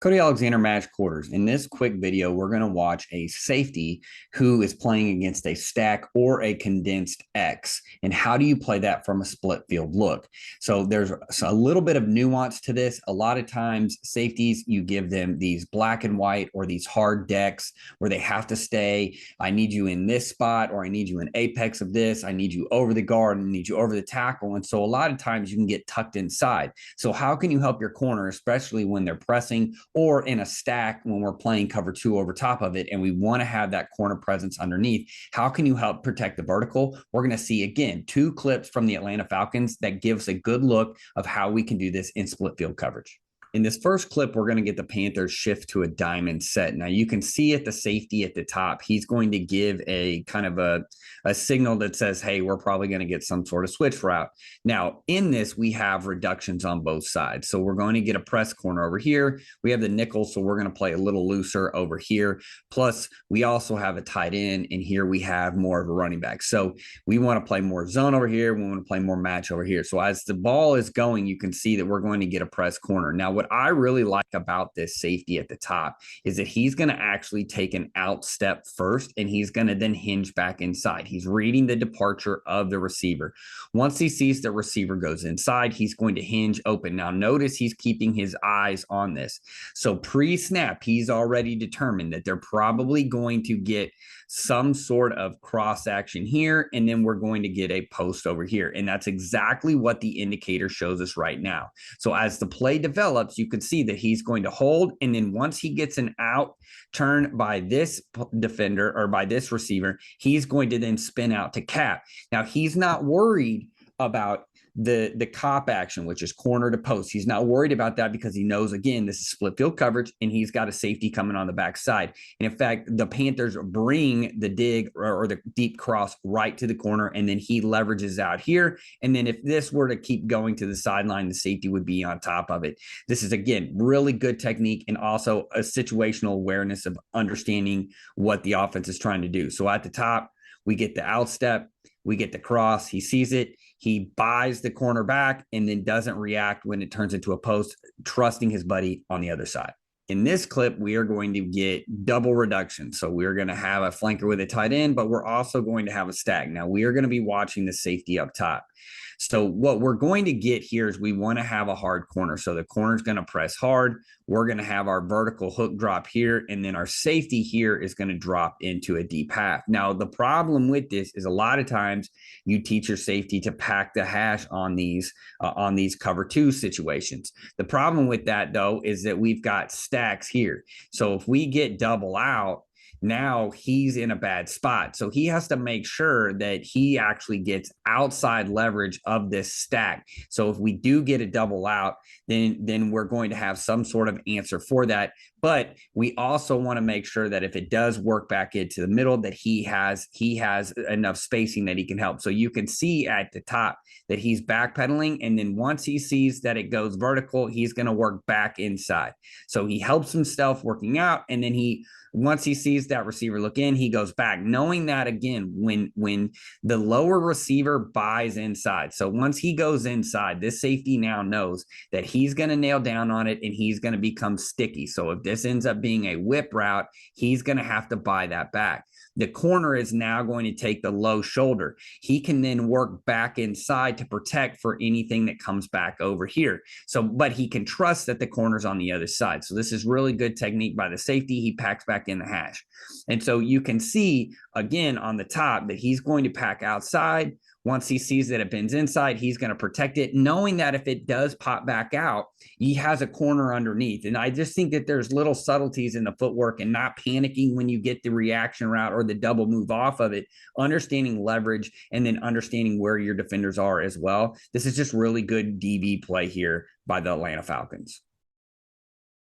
Cody Alexander, Match Quarters. In this quick video, we're going to watch a safety who is playing against a stack or a condensed X. And how do you play that from a split field look? So there's a little bit of nuance to this. A lot of times safeties, you give them these black and white or these hard decks where they have to stay. I need you in this spot, or I need you in apex of this. I need you over the guard and need you over the tackle. And so a lot of times you can get tucked inside. So how can you help your corner, especially when they're pressing or in a stack when we're playing cover two over top of it and we want to have that corner presence underneath? How can you help protect the vertical? We're going to see, again, two clips from the Atlanta Falcons that gives a good look of how we can do this in split field coverage. In this first clip, we're going to get the Panthers shift to a diamond set. Now, you can see at the safety at the top, he's going to give a kind of a signal that says, hey, we're probably going to get some sort of switch route. Now, in this, we have reductions on both sides. So we're going to get a press corner over here. We have the nickel, so we're going to play a little looser over here. Plus, we also have a tight end, and here we have more of a running back. So we want to play more zone over here. We want to play more match over here. So as the ball is going, you can see that we're going to get a press corner. Now, what I really like about this safety at the top is that he's going to actually take an out step first, and he's going to then hinge back inside. He's reading the departure of the receiver. Once he sees the receiver goes inside, he's going to hinge open. Now, notice he's keeping his eyes on this. So pre-snap, he's already determined that they're probably going to get some sort of cross action here, and then we're going to get a post over here. And that's exactly what the indicator shows us right now. So as the play develops, you can see that he's going to hold, and then once he gets an out turn by this defender or by this receiver, he's going to then spin out to cap. Now, he's not worried about the cop action, which is corner to post. He's not worried about that because he knows, again, this is split field coverage, and he's got a safety coming on the backside. And in fact, the Panthers bring the dig or the deep cross right to the corner, and then he leverages out here. And then if this were to keep going to the sideline, the safety would be on top of it. This is, again, really good technique and also a situational awareness of understanding what the offense is trying to do. So at the top, we get the out step, we get the cross, he sees it, he buys the corner back, and then doesn't react when it turns into a post, trusting his buddy on the other side. In this clip, we are going to get double reduction. So we're going to have a flanker with a tight end, but we're also going to have a stack. Now, we are going to be watching the safety up top. So what we're going to get here is we want to have a hard corner. So the corner is going to press hard. We're going to have our vertical hook drop here, and then our safety here is going to drop into a deep half. Now, the problem with this is a lot of times you teach your safety to pack the hash on these cover two situations. The problem with that, though, is that we've got stacks here. So if we get double out, now he's in a bad spot. So he has to make sure that he actually gets outside leverage of this stack. So if we do get a double out, then we're going to have some sort of answer for that. But we also want to make sure that if it does work back into the middle, that he has enough spacing that he can help. So you can see at the top that he's backpedaling, and then once he sees that it goes vertical, he's going to work back inside. So he helps himself working out, and then once he sees that receiver look in, he goes back, knowing that, again, when the lower receiver buys inside. So once he goes inside, this safety now knows that he's going to nail down on it, and he's going to become sticky. So if this ends up being a whip route, he's going to have to buy that back. The corner is now going to take the low shoulder. He can then work back inside to protect for anything that comes back over here. So, but he can trust that the corner's on the other side. So this is really good technique by the safety. He packs back in the hash. And so you can see, again, on the top that he's going to pack outside. Once he sees that it bends inside, he's going to protect it, knowing that if it does pop back out, he has a corner underneath. And I just think that there's little subtleties in the footwork and not panicking when you get the reaction route or the double move off of it, understanding leverage and then understanding where your defenders are as well. This is just really good DB play here by the Atlanta Falcons.